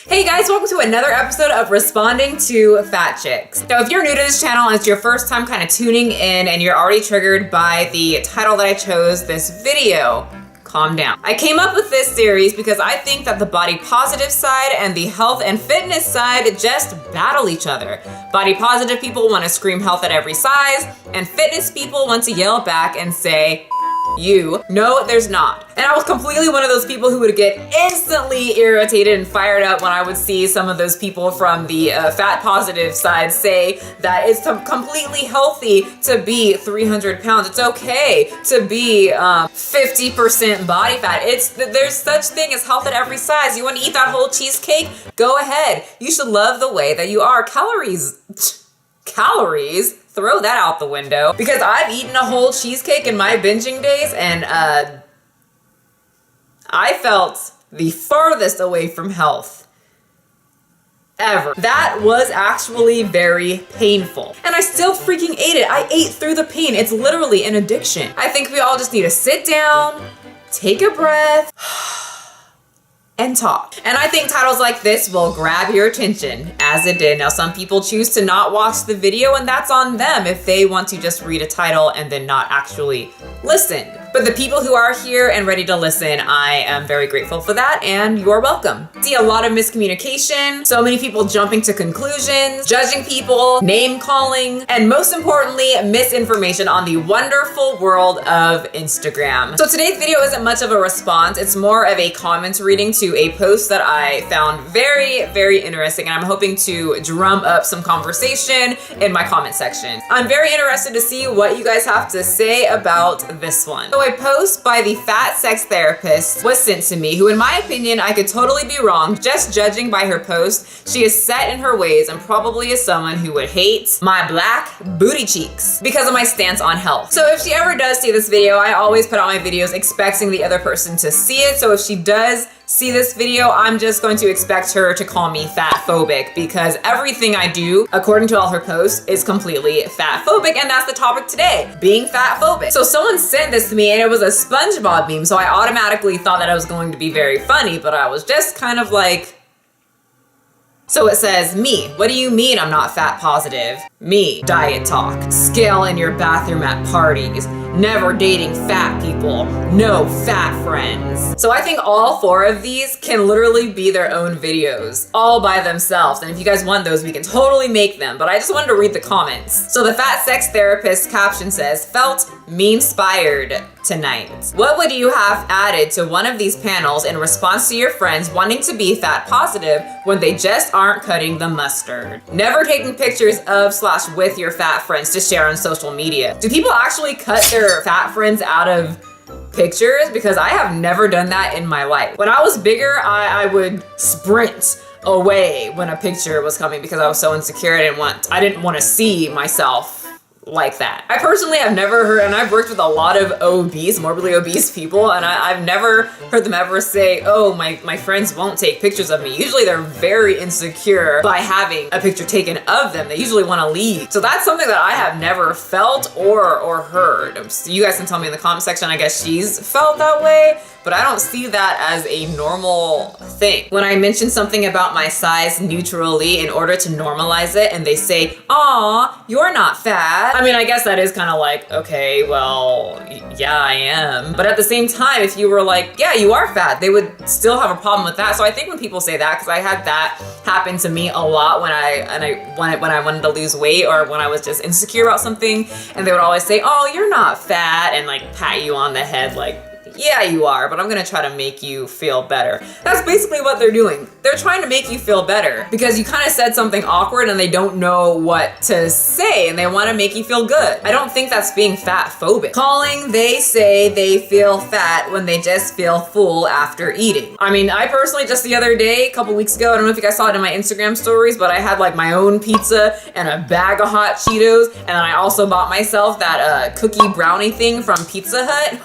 Hey guys, welcome to another episode of Responding to Fat Chicks. Now, if you're new to this channel and it's your first time kind of tuning in and you're already triggered by the title that I chose this video, calm down. I came up with this series because I think that the body positive side and the health and fitness side just battle each other. Body positive people want to scream health at every size, and fitness people want to yell back and say, you. No, there's not. And I was completely one of those people who would get instantly irritated and fired up when I would see some of those people from the fat positive side say that it's completely healthy to be 300 pounds. It's okay to be 50% body fat. There's such thing as health at every size. You want to eat that whole cheesecake? Go ahead. You should love the way that you are. Calories? Throw that out the window, because I've eaten a whole cheesecake in my binging days and I felt the farthest away from health ever. That was actually very painful. And I still freaking ate it. I ate through the pain. It's literally an addiction. I think we all just need to sit down, take a breath, and talk. And I think titles like this will grab your attention, as it did. Now, some people choose to not watch the video, and that's on them if they want to just read a title and then not actually listen. But the people who are here and ready to listen, I am very grateful for that, and you're welcome. See a lot of miscommunication, so many people jumping to conclusions, judging people, name calling, and most importantly, misinformation on the wonderful world of Instagram. So today's video isn't much of a response, it's more of a comment reading to a post that I found very, very interesting, and I'm hoping to drum up some conversation in my comment section. I'm very interested to see what you guys have to say about this one. So a post by the fat sex therapist was sent to me, who in my opinion, I could totally be wrong. Just judging by her post, she is set in her ways and probably is someone who would hate my black booty cheeks because of my stance on health. So if she ever does see this video, I always put out my videos expecting the other person to see it. So if she does see this video, I'm just going to expect her to call me fatphobic, because everything I do, according to all her posts, is completely fatphobic, and that's the topic today, being fatphobic. So someone sent this to me and it was a SpongeBob meme, so I automatically thought that it was going to be very funny, but I was just kind of like, so it says, me, what do you mean I'm not fat positive? Me, diet talk, scale in your bathroom at parties, never dating fat people, no fat friends. So I think all four of these can literally be their own videos, all by themselves. And if you guys want those, we can totally make them, but I just wanted to read the comments. So the fat sex therapist caption says, felt meme-inspired tonight. What would you have added to one of these panels in response to your friends wanting to be fat positive when they just aren't cutting the mustard? Never taking pictures of/with your fat friends to share on social media. Do people actually cut their fat friends out of pictures? Because I have never done that in my life. When I was bigger, I would sprint away when a picture was coming because I was so insecure. I didn't want to see myself like that. I personally have never heard, and I've worked with a lot of morbidly obese people, and I've never heard them ever say, oh, my friends won't take pictures of me. Usually they're very insecure by having a picture taken of them. They usually want to leave. So that's something that I have never felt or heard. So you guys can tell me in the comment section. I guess she's felt that way, but I don't see that as a normal thing. When I mention something about my size neutrally in order to normalize it, and they say, aw, you're not fat. I mean, I guess that is kind of like, okay, well, yeah, I am. But at the same time, if you were like, yeah, you are fat, they would still have a problem with that. So I think when people say that, because I had that happen to me a lot when I wanted to lose weight, or when I was just insecure about something, and they would always say, oh, you're not fat, and like pat you on the head like, yeah, you are, but I'm gonna try to make you feel better. That's basically what they're doing. They're trying to make you feel better because you kind of said something awkward and they don't know what to say and they want to make you feel good. I don't think that's being fat phobic. They say they feel fat when they just feel full after eating. I mean, I personally just the other day, a couple weeks ago, I don't know if you guys saw it in my Instagram stories, but I had like my own pizza and a bag of hot Cheetos, and I also bought myself that cookie brownie thing from Pizza Hut.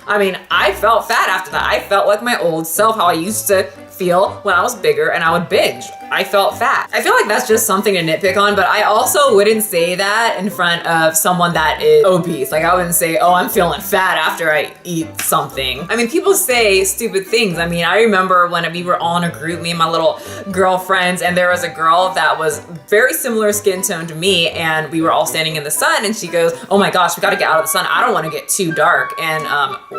I mean, I felt fat after that. I felt like my old self, how I used to feel when I was bigger and I would binge. I felt fat. I feel like that's just something to nitpick on, but I also wouldn't say that in front of someone that is obese. Like I wouldn't say, oh, I'm feeling fat after I eat something. I mean, people say stupid things. I mean, I remember when we were all in a group, me and my little girlfriends, and there was a girl that was very similar skin tone to me, and we were all standing in the sun, and she goes, oh my gosh, we gotta get out of the sun. I don't wanna get too dark. And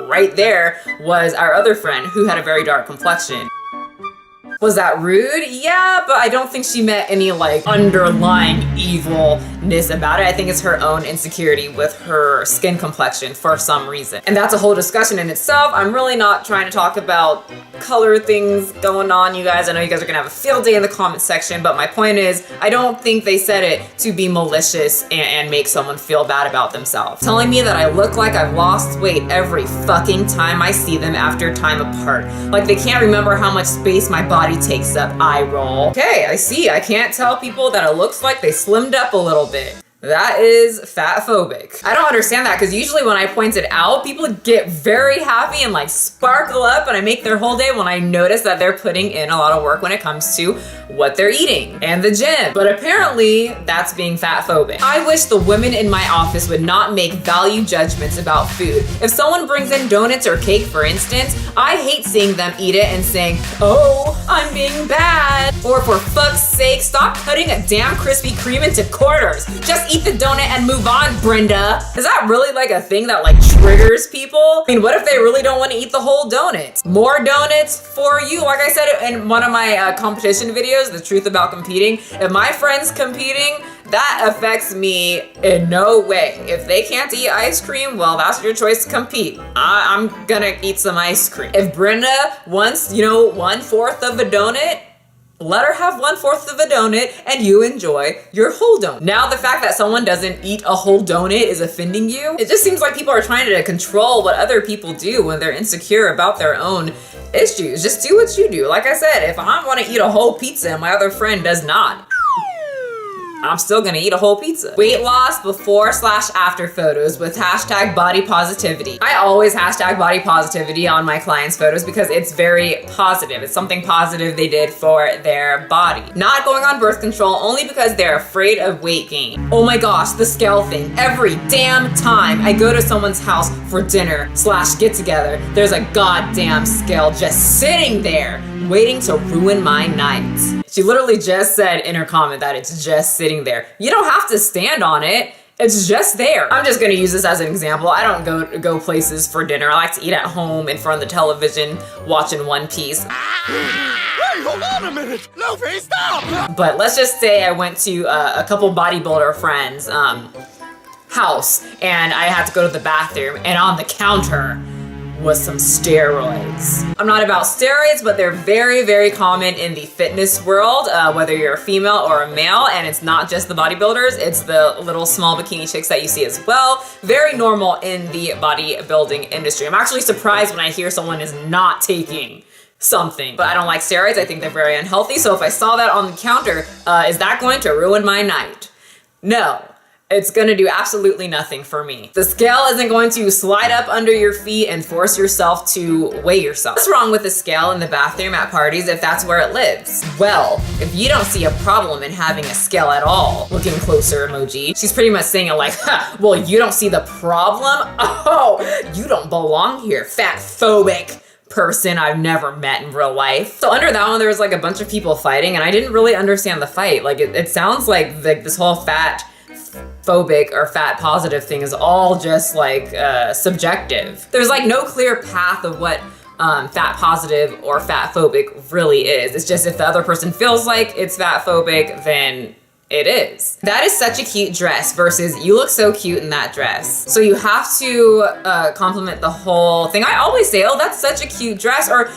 right there was our other friend who had a very dark complexion. Was that rude? Yeah, but I don't think she meant any like underlying evilness about it. I think it's her own insecurity with her skin complexion for some reason. And that's a whole discussion in itself. I'm really not trying to talk about color things going on, you guys. I know you guys are gonna have a field day in the comment section, but my point is, I don't think they said it to be malicious and make someone feel bad about themselves. Telling me that I look like I've lost weight every fucking time I see them after time apart. Like they can't remember how much space my body takes up. Eye roll. Okay, I see. I can't tell people that it looks like they slimmed up a little bit. That is fatphobic. I don't understand that because usually when I point it out, people get very happy and like sparkle up and I make their whole day when I notice that they're putting in a lot of work when it comes to what they're eating and the gym. But apparently that's being fatphobic. I wish the women in my office would not make value judgments about food. If someone brings in donuts or cake, for instance, I hate seeing them eat it and saying, oh, I'm being bad. Or for fuck's sake, stop cutting a damn Krispy Kreme into quarters. Just eat the donut and move on, Brenda. Is that really like a thing that like triggers people? I mean, what if they really don't want to eat the whole donut? More donuts for you. Like I said in one of my competition videos, The Truth About Competing, if my friend's competing, that affects me in no way. If they can't eat ice cream, well, that's your choice to compete. I'm gonna eat some ice cream. If Brenda wants, 1/4 of a donut, let her have 1/4 of a donut and you enjoy your whole donut. Now the fact that someone doesn't eat a whole donut is offending you. It just seems like people are trying to control what other people do when they're insecure about their own issues. Just do what you do. Like I said, if I want to eat a whole pizza and my other friend does not, I'm still gonna eat a whole pizza. Weight loss before/after photos with hashtag body positivity. I always hashtag body positivity on my clients' photos because it's very positive. It's something positive they did for their body. Not going on birth control only because they're afraid of weight gain. Oh my gosh, the scale thing. Every damn time I go to someone's house for dinner/get together, there's a goddamn scale just sitting there waiting to ruin my night. She literally just said in her comment that it's just sitting there. You don't have to stand on it. It's just there. I'm just gonna use this as an example. I don't go places for dinner. I like to eat at home in front of the television, watching One Piece. Hey, hold on a minute! Luffy, stop! But let's just say I went to a couple bodybuilder friends' house and I had to go to the bathroom, and on the counter was some steroids. I'm not about steroids, but they're very, very common in the fitness world, whether you're a female or a male, and it's not just the bodybuilders, it's the little small bikini chicks that you see as well. Very normal in the bodybuilding industry. I'm actually surprised when I hear someone is not taking something, but I don't like steroids. I think they're very unhealthy, so if I saw that on the counter, is that going to ruin my night? No. It's gonna do absolutely nothing for me. The scale isn't going to slide up under your feet and force yourself to weigh yourself. What's wrong with the scale in the bathroom at parties if that's where it lives? Well, if you don't see a problem in having a scale at all, looking closer emoji, she's pretty much saying it like, ha, well, you don't see the problem? Oh, you don't belong here, fatphobic person I've never met in real life. So under that one, there was like a bunch of people fighting, and I didn't really understand the fight. Like it sounds like this whole fat phobic or fat positive thing is all just like subjective. There's like no clear path of what fat positive or fat phobic really is. It's just if the other person feels like it's fat phobic, then it is. That is such a cute dress versus you look so cute in that dress. So you have to compliment the whole thing. I always say, oh, that's such a cute dress. Or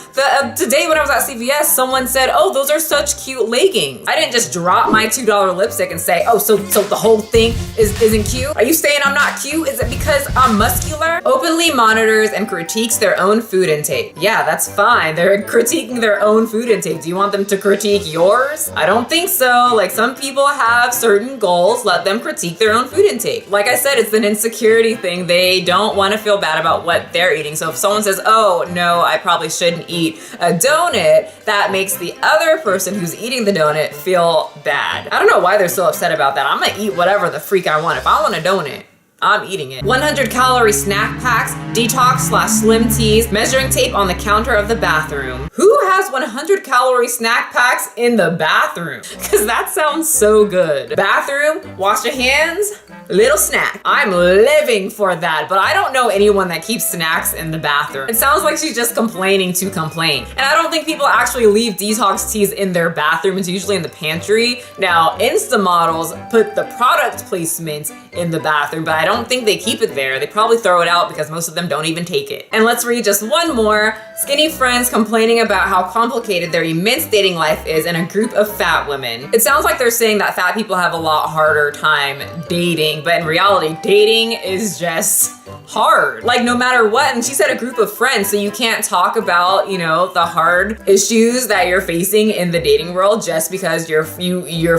today when I was at CVS, someone said, oh, those are such cute leggings. I didn't just drop my $2 lipstick and say, oh, so the whole thing isn't cute? Are you saying I'm not cute? Is it because I'm muscular? Openly monitors and critiques their own food intake. Yeah, that's fine. They're critiquing their own food intake. Do you want them to critique yours? I don't think so. Like some people have certain goals, let them critique their own food intake. Like I said, it's an insecurity thing. They don't want to feel bad about what they're eating. So if someone says, oh no, I probably shouldn't eat a donut, that makes the other person who's eating the donut feel bad. I don't know why they're so upset about that. I'm gonna eat whatever the freak I want. If I want a donut, I'm eating it. 100 calorie snack packs, detox/slim teas, measuring tape on the counter of the bathroom. Who has 100 calorie snack packs in the bathroom? Because that sounds so good. Bathroom, wash your hands, little snack. I'm living for that, but I don't know anyone that keeps snacks in the bathroom. It sounds like she's just complaining to complain. And I don't think people actually leave detox teas in their bathroom. It's usually in the pantry. Now, Insta models put the product placement in the bathroom, but I don't think they keep it there. They probably throw it out because most of them don't even take it. And let's read just one more. Skinny friends complaining about how complicated their immense dating life is in a group of fat women. It sounds like they're saying that fat people have a lot harder time dating, but in reality, dating is just hard. Like no matter what, and she said a group of friends, so you can't talk about, you know, the hard issues that you're facing in the dating world just because your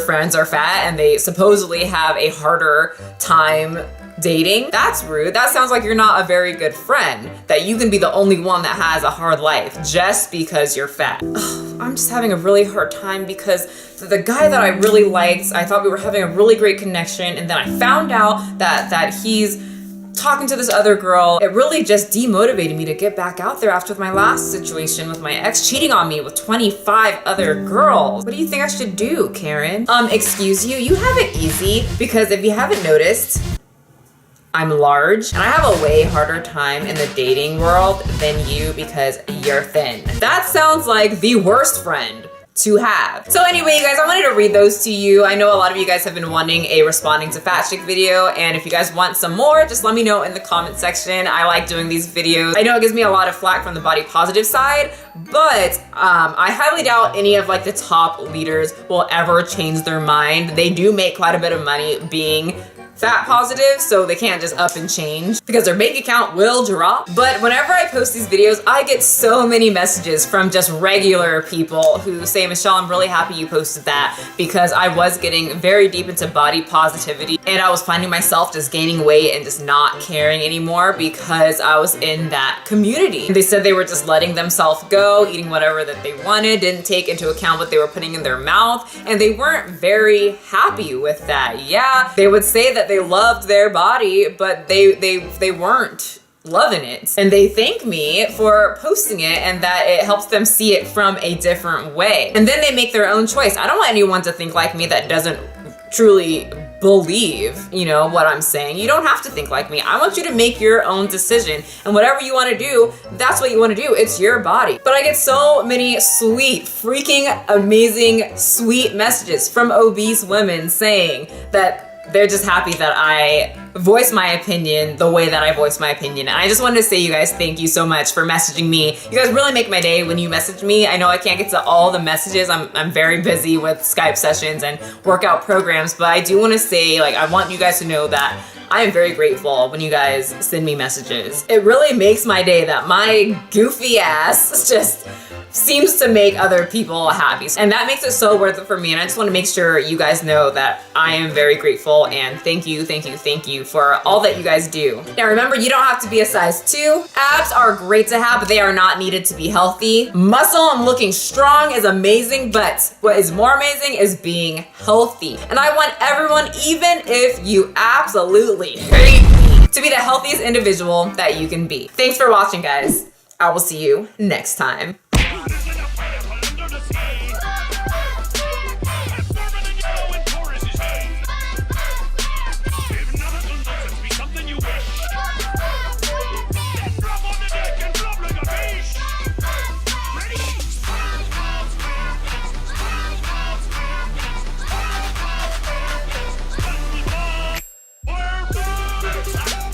friends are fat and they supposedly have a harder time dating. That's rude. That sounds like you're not a very good friend, that you can be the only one that has a hard life just because you're fat. Ugh, I'm just having a really hard time because the guy that I really liked, I thought we were having a really great connection, and then I found out that he's talking to this other girl. It really just demotivated me to get back out there after my last situation with my ex cheating on me with 25 other girls. What do you think I should do, Karen? Excuse you, you have it easy, because if you haven't noticed, I'm large and I have a way harder time in the dating world than you because you're thin. That sounds like the worst friend to have. So anyway, you guys, I wanted to read those to you. I know a lot of you guys have been wanting a responding to fat chick video, and if you guys want some more, just let me know in the comment section. I like doing these videos. I know it gives me a lot of flack from the body positive side, but I highly doubt any of like the top leaders will ever change their mind. They do make quite a bit of money being fat positive, so they can't just up and change because their bank account will drop. But whenever I post these videos, I get so many messages from just regular people who say, Michelle, I'm really happy you posted that, because I was getting very deep into body positivity and I was finding myself just gaining weight and just not caring anymore because I was in that community. They said they were just letting themselves go, eating whatever that they wanted, didn't take into account what they were putting in their mouth, and they weren't very happy with that. Yeah, they would say that they loved their body, but they weren't loving it. And they thank me for posting it and that it helps them see it from a different way. And then they make their own choice. I don't want anyone to think like me that doesn't truly believe, you know, what I'm saying. You don't have to think like me. I want you to make your own decision, and whatever you want to do, that's what you want to do. It's your body. But I get so many sweet, freaking amazing, sweet messages from obese women saying that they're just happy that I voice my opinion the way that I voice my opinion. And I just wanted to say, you guys, thank you so much for messaging me. You guys really make my day when you message me. I know I can't get to all the messages. I'm very busy with Skype sessions and workout programs, but I do want to say, like, I want you guys to know that I am very grateful when you guys send me messages. It really makes my day that my goofy ass just seems to make other people happy. And that makes it so worth it for me. And I just want to make sure you guys know that I am very grateful, and thank you for all that you guys do. Now remember, you don't have to be a size 2. Abs are great to have, but they are not needed to be healthy. Muscle and looking strong is amazing, but what is more amazing is being healthy. And I want everyone, even if you absolutely hate me, to be the healthiest individual that you can be. Thanks for watching, guys. I will see you next time.